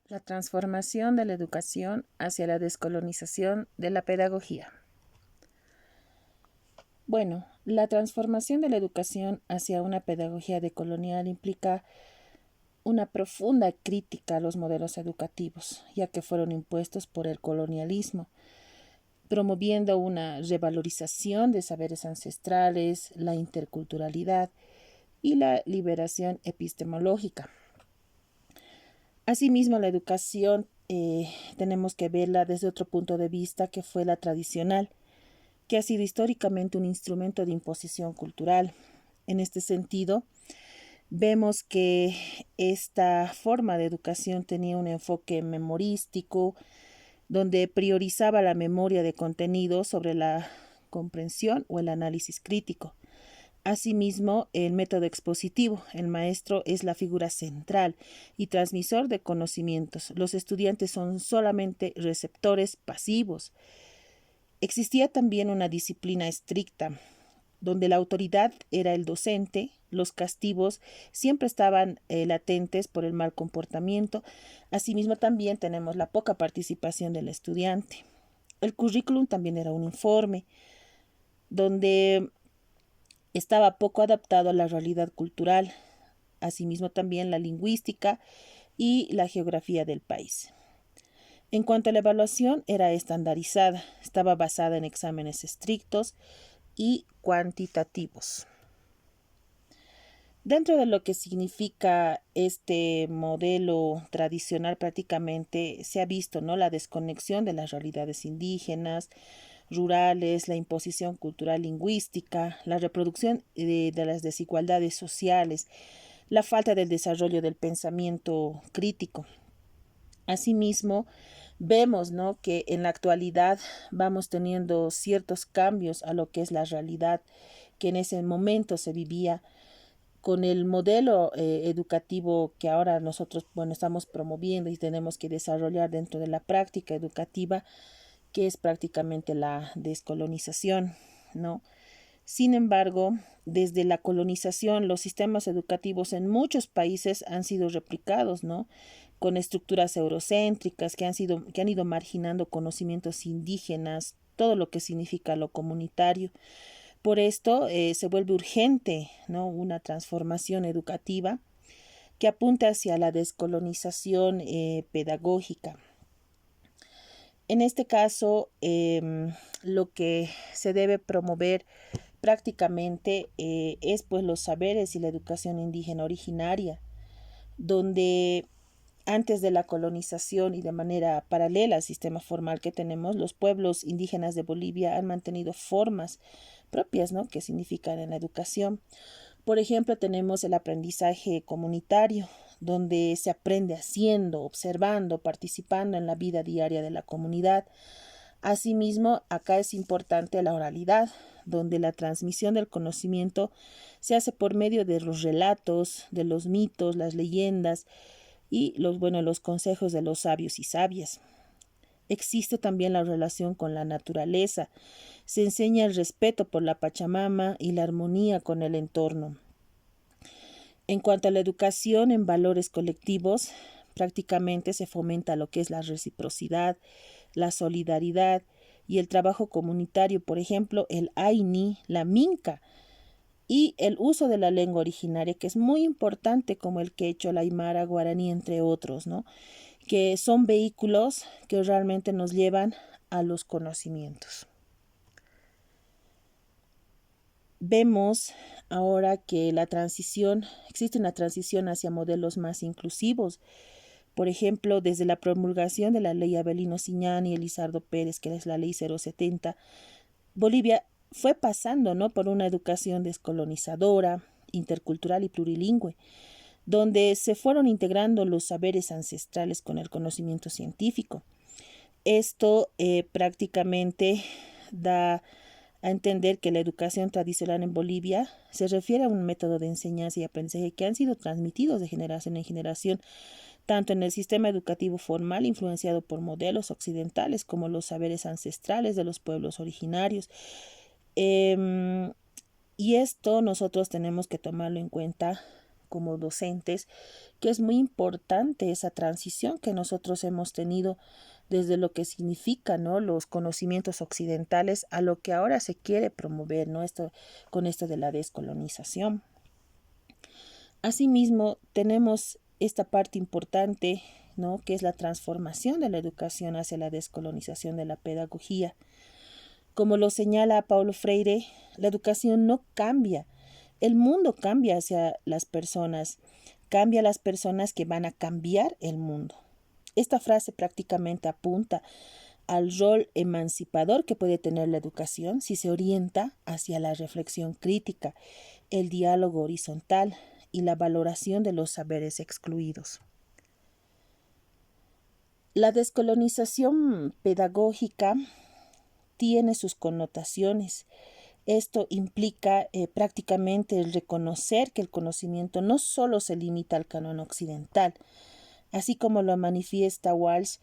La transformación de la educación hacia la descolonización de la pedagogía. Bueno, la transformación de la educación hacia una pedagogía decolonial implica una profunda crítica a los modelos educativos, ya que fueron impuestos por el colonialismo, promoviendo una revalorización de saberes ancestrales, la interculturalidad y la liberación epistemológica. Asimismo, la educación tenemos que verla desde otro punto de vista que fue la tradicional, que ha sido históricamente un instrumento de imposición cultural. En este sentido, vemos que esta forma de educación tenía un enfoque memorístico, donde priorizaba la memoria de contenidos sobre la comprensión o el análisis crítico. Asimismo, el método expositivo. El maestro es la figura central y transmisor de conocimientos. Los estudiantes son solamente receptores pasivos. Existía también una disciplina estricta, donde la autoridad era el docente, los castigos siempre estaban latentes por el mal comportamiento. Asimismo, también tenemos la poca participación del estudiante. El currículum también era un informe, donde estaba poco adaptado a la realidad cultural, asimismo también la lingüística y la geografía del país. En cuanto a la evaluación, era estandarizada, estaba basada en exámenes estrictos y cuantitativos. Dentro de lo que significa este modelo tradicional, prácticamente se ha visto, ¿no?, la desconexión de las realidades indígenas, rurales, la imposición cultural lingüística, la reproducción de las desigualdades sociales, la falta del desarrollo del pensamiento crítico. Asimismo, vemos, ¿no?, que en la actualidad vamos teniendo ciertos cambios a lo que es la realidad que en ese momento se vivía con el modelo educativo que ahora nosotros, bueno, estamos promoviendo y tenemos que desarrollar dentro de la práctica educativa, que es prácticamente la descolonización, ¿no? Sin embargo, desde la colonización, los sistemas educativos en muchos países han sido replicados, ¿no?, con estructuras eurocéntricas que han ido marginando conocimientos indígenas, todo lo que significa lo comunitario. Por esto se vuelve urgente, ¿no?, una transformación educativa que apunta hacia la descolonización pedagógica. En este caso, lo que se debe promover prácticamente es pues los saberes y la educación indígena originaria, donde antes de la colonización y de manera paralela al sistema formal que tenemos, los pueblos indígenas de Bolivia han mantenido formas propias, ¿no?, que significan en la educación. Por ejemplo, tenemos el aprendizaje comunitario, donde se aprende haciendo, observando, participando en la vida diaria de la comunidad. Asimismo, acá es importante la oralidad, donde la transmisión del conocimiento se hace por medio de los relatos, de los mitos, las leyendas y los consejos de los sabios y sabias. Existe también la relación con la naturaleza. Se enseña el respeto por la Pachamama y la armonía con el entorno. En cuanto a la educación en valores colectivos, prácticamente se fomenta lo que es la reciprocidad, la solidaridad y el trabajo comunitario, por ejemplo, el Aini, la Minca, y el uso de la lengua originaria, que es muy importante, como el quechua, la aymara, guaraní, entre otros, ¿no?, que son vehículos que realmente nos llevan a los conocimientos. Vemos ahora que existe una transición hacia modelos más inclusivos. Por ejemplo, desde la promulgación de la ley Avelino Siñani y Elizardo Pérez, que es la ley 070, Bolivia fue pasando, ¿no?, por una educación descolonizadora, intercultural y plurilingüe, donde se fueron integrando los saberes ancestrales con el conocimiento científico. Esto prácticamente da a entender que la educación tradicional en Bolivia se refiere a un método de enseñanza y aprendizaje que han sido transmitidos de generación en generación, tanto en el sistema educativo formal influenciado por modelos occidentales como los saberes ancestrales de los pueblos originarios. Y esto nosotros tenemos que tomarlo en cuenta como docentes, que es muy importante esa transición que nosotros hemos tenido desde lo que significa, ¿no?, los conocimientos occidentales a lo que ahora se quiere promover, ¿no?, con esto de la descolonización. Asimismo, tenemos esta parte importante, ¿no?, que es la transformación de la educación hacia la descolonización de la pedagogía. Como lo señala Paulo Freire, la educación no cambia, el mundo cambia hacia las personas, cambia a las personas que van a cambiar el mundo. Esta frase prácticamente apunta al rol emancipador que puede tener la educación si se orienta hacia la reflexión crítica, el diálogo horizontal y la valoración de los saberes excluidos. La descolonización pedagógica tiene sus connotaciones. Esto implica prácticamente el reconocer que el conocimiento no solo se limita al canon occidental. Así como lo manifiesta Walsh,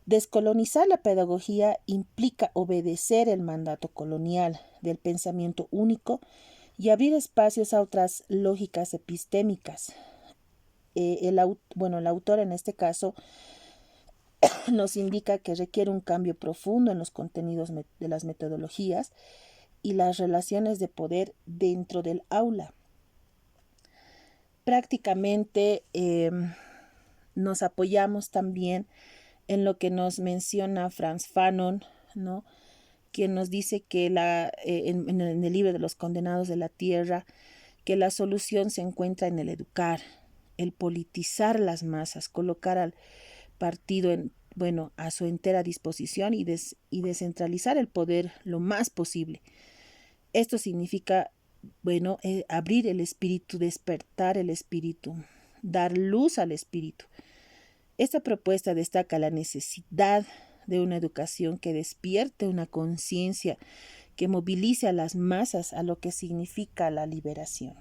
descolonizar la pedagogía implica obedecer el mandato colonial del pensamiento único y abrir espacios a otras lógicas epistémicas. El autor en este caso nos indica que requiere un cambio profundo en los contenidos de las metodologías y las relaciones de poder dentro del aula. Prácticamente nos apoyamos también en lo que nos menciona Frantz Fanon, ¿no?, quien nos dice que en el libro de los condenados de la tierra, que la solución se encuentra en el educar, el politizar las masas, colocar al partido a su entera disposición y descentralizar el poder lo más posible. Esto significa, abrir el espíritu, despertar el espíritu, dar luz al espíritu. Esta propuesta destaca la necesidad de una educación que despierte una conciencia, que movilice a las masas a lo que significa la liberación.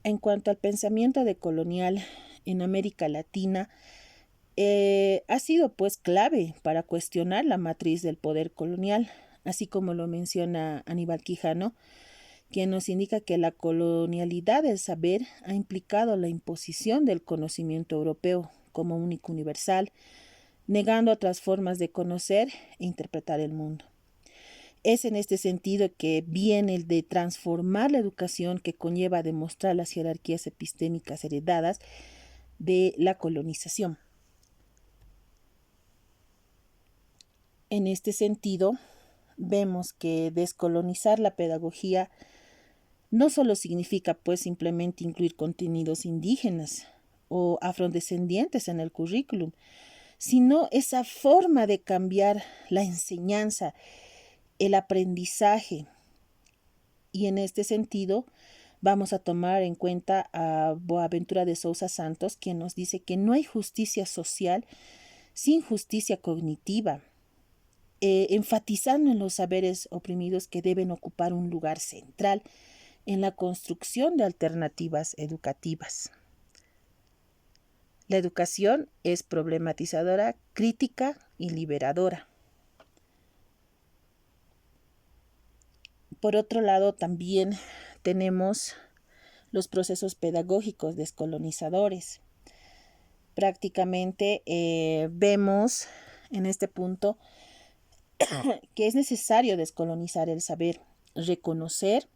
En cuanto al pensamiento decolonial en América Latina, ha sido pues clave para cuestionar la matriz del poder colonial, así como lo menciona Aníbal Quijano, quien nos indica que la colonialidad del saber ha implicado la imposición del conocimiento europeo como único universal, negando otras formas de conocer e interpretar el mundo. Es en este sentido que viene el de transformar la educación, que conlleva demostrar las jerarquías epistémicas heredadas de la colonización. En este sentido, vemos que descolonizar la pedagogía no solo significa pues simplemente incluir contenidos indígenas o afrodescendientes en el currículum, sino esa forma de cambiar la enseñanza, el aprendizaje. Y en este sentido vamos a tomar en cuenta a Boaventura de Sousa Santos, quien nos dice que no hay justicia social sin justicia cognitiva, enfatizando en los saberes oprimidos que deben ocupar un lugar central en la construcción de alternativas educativas. La educación es problematizadora, crítica y liberadora. Por otro lado, también tenemos los procesos pedagógicos descolonizadores. Prácticamente vemos en este punto que es necesario descolonizar el saber, reconocer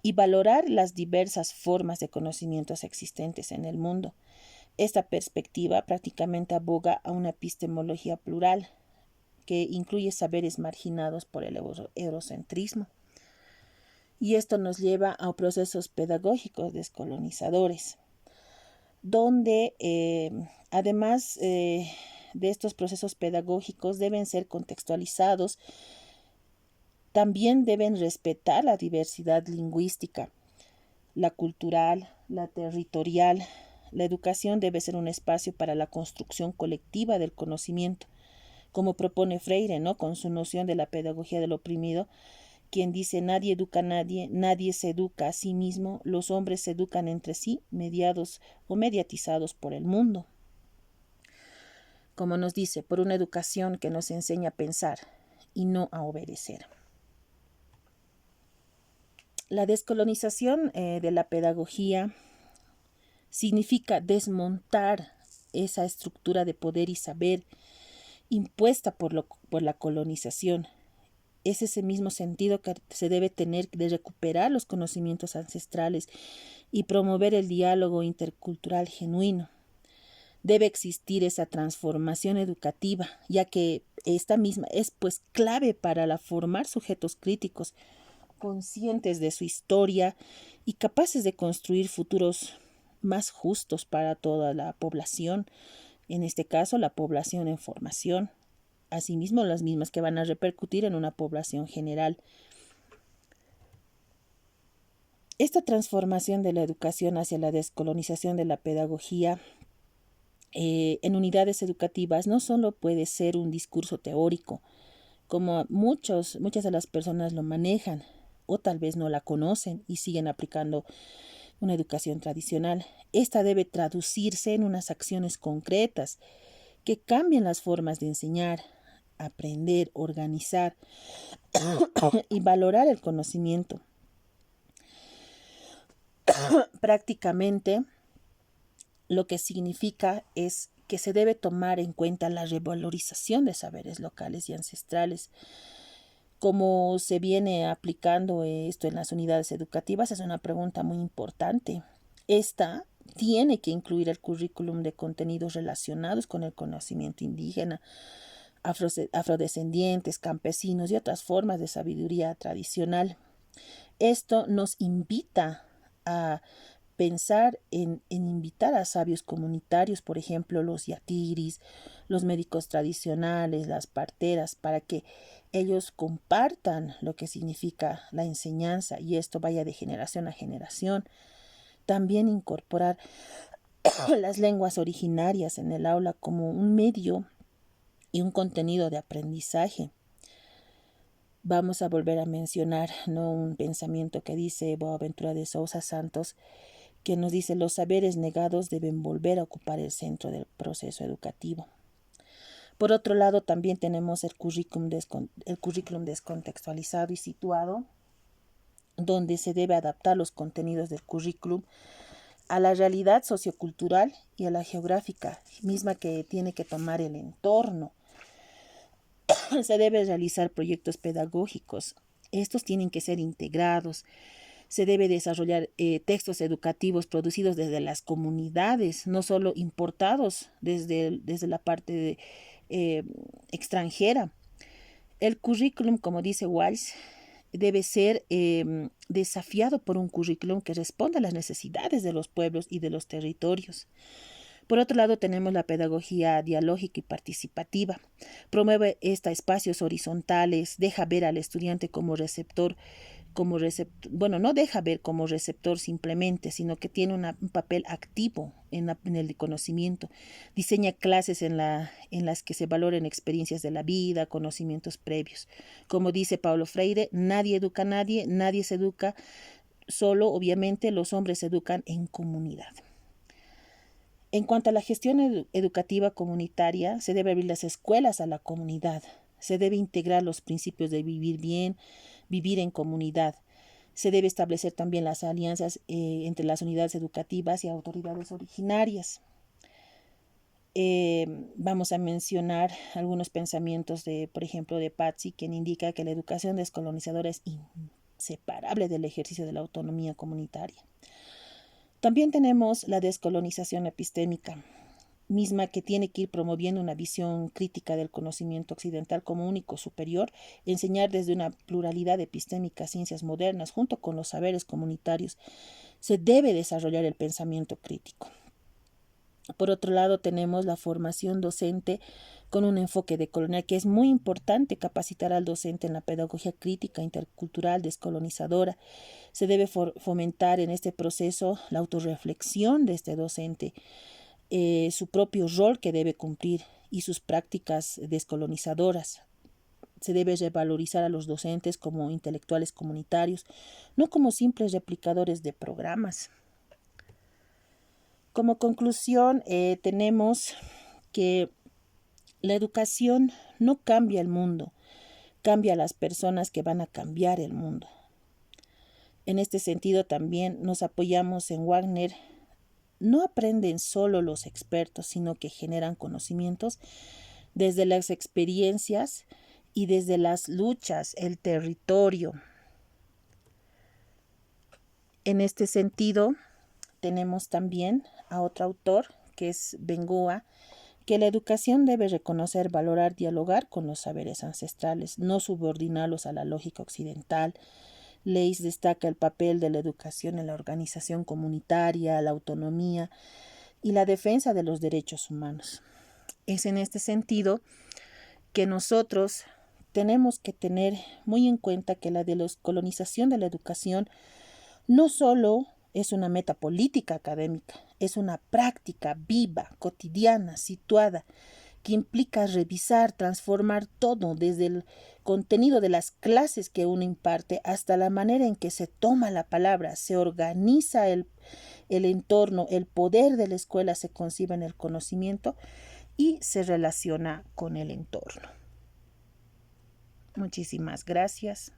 y valorar las diversas formas de conocimientos existentes en el mundo. Esta perspectiva prácticamente aboga a una epistemología plural que incluye saberes marginados por el eurocentrismo. Y esto nos lleva a procesos pedagógicos descolonizadores, donde además de estos procesos pedagógicos deben ser contextualizados, también deben respetar la diversidad lingüística, la cultural, la territorial. La educación debe ser un espacio para la construcción colectiva del conocimiento, como propone Freire, ¿no?, con su noción de la pedagogía del oprimido, quien dice: nadie educa a nadie, nadie se educa a sí mismo, los hombres se educan entre sí, mediados o mediatizados por el mundo. Como nos dice, por una educación que nos enseña a pensar y no a obedecer. La descolonización de la pedagogía significa desmontar esa estructura de poder y saber impuesta por la colonización. Es ese mismo sentido que se debe tener de recuperar los conocimientos ancestrales y promover el diálogo intercultural genuino. Debe existir esa transformación educativa, ya que esta misma es pues clave para formar sujetos críticos, conscientes de su historia y capaces de construir futuros más justos para toda la población, en este caso la población en formación, asimismo las mismas que van a repercutir en una población general. Esta transformación de la educación hacia la descolonización de la pedagogía en unidades educativas no solo puede ser un discurso teórico, como muchas de las personas lo manejan, o tal vez no la conocen y siguen aplicando una educación tradicional. Esta debe traducirse en unas acciones concretas que cambien las formas de enseñar, aprender, organizar y valorar el conocimiento. Prácticamente, lo que significa es que se debe tomar en cuenta la revalorización de saberes locales y ancestrales. ¿Cómo se viene aplicando esto en las unidades educativas? Es una pregunta muy importante. Esta tiene que incluir el currículum de contenidos relacionados con el conocimiento indígena, afrodescendientes, campesinos y otras formas de sabiduría tradicional. Esto nos invita a pensar en invitar a sabios comunitarios, por ejemplo, los yatiris, los médicos tradicionales, las parteras, para que ellos compartan lo que significa la enseñanza y esto vaya de generación a generación. También incorporar las lenguas originarias en el aula como un medio y un contenido de aprendizaje. Vamos a volver a mencionar, ¿no?, un pensamiento que dice Boaventura de Sousa Santos, que nos dice: los saberes negados deben volver a ocupar el centro del proceso educativo. Por otro lado, también tenemos el currículum descontextualizado y situado, donde se debe adaptar los contenidos del currículum a la realidad sociocultural y a la geográfica, misma que tiene que tomar el entorno. Se debe realizar proyectos pedagógicos. Estos tienen que ser integrados. Se debe desarrollar textos educativos producidos desde las comunidades, no solo importados desde la parte extranjera. El currículum, como dice Walsh, debe ser desafiado por un currículum que responda a las necesidades de los pueblos y de los territorios. Por otro lado, tenemos la pedagogía dialógica y participativa. Promueve espacios horizontales, deja ver al estudiante como receptor, no deja ver como receptor simplemente, sino que tiene un papel activo en el conocimiento. Diseña clases en las que se valoren experiencias de la vida, conocimientos previos. Como dice Paulo Freire, nadie educa a nadie, nadie se educa solo, obviamente los hombres se educan en comunidad. En cuanto a la gestión educativa comunitaria, se debe abrir las escuelas a la comunidad. Se debe integrar los principios de vivir bien, vivir en comunidad. Se debe establecer también las alianzas entre las unidades educativas y autoridades originarias. Vamos a mencionar algunos pensamientos por ejemplo, de Patsy, quien indica que la educación descolonizadora es inseparable del ejercicio de la autonomía comunitaria. También tenemos la descolonización epistémica, misma que tiene que ir promoviendo una visión crítica del conocimiento occidental como único superior, enseñar desde una pluralidad epistémica ciencias modernas junto con los saberes comunitarios. Se debe desarrollar el pensamiento crítico. Por otro lado, tenemos la formación docente con un enfoque decolonial, que es muy importante capacitar al docente en la pedagogía crítica, intercultural, descolonizadora. Se debe fomentar en este proceso la autorreflexión de este docente, su propio rol que debe cumplir y sus prácticas descolonizadoras. Se debe revalorizar a los docentes como intelectuales comunitarios, no como simples replicadores de programas. Como conclusión, tenemos que la educación no cambia el mundo, cambia a las personas que van a cambiar el mundo. En este sentido también nos apoyamos en Wagner. No aprenden solo los expertos, sino que generan conocimientos desde las experiencias y desde las luchas, el territorio. En este sentido, tenemos también a otro autor, que es Bengoa, que la educación debe reconocer, valorar, dialogar con los saberes ancestrales, no subordinarlos a la lógica occidental. Leys destaca el papel de la educación en la organización comunitaria, la autonomía y la defensa de los derechos humanos. Es en este sentido que nosotros tenemos que tener muy en cuenta que la descolonización de la educación no solo es una meta política académica, es una práctica viva, cotidiana, situada, que implica revisar, transformar todo, desde el contenido de las clases que uno imparte hasta la manera en que se toma la palabra, se organiza el entorno, el poder de la escuela se concibe en el conocimiento y se relaciona con el entorno. Muchísimas gracias.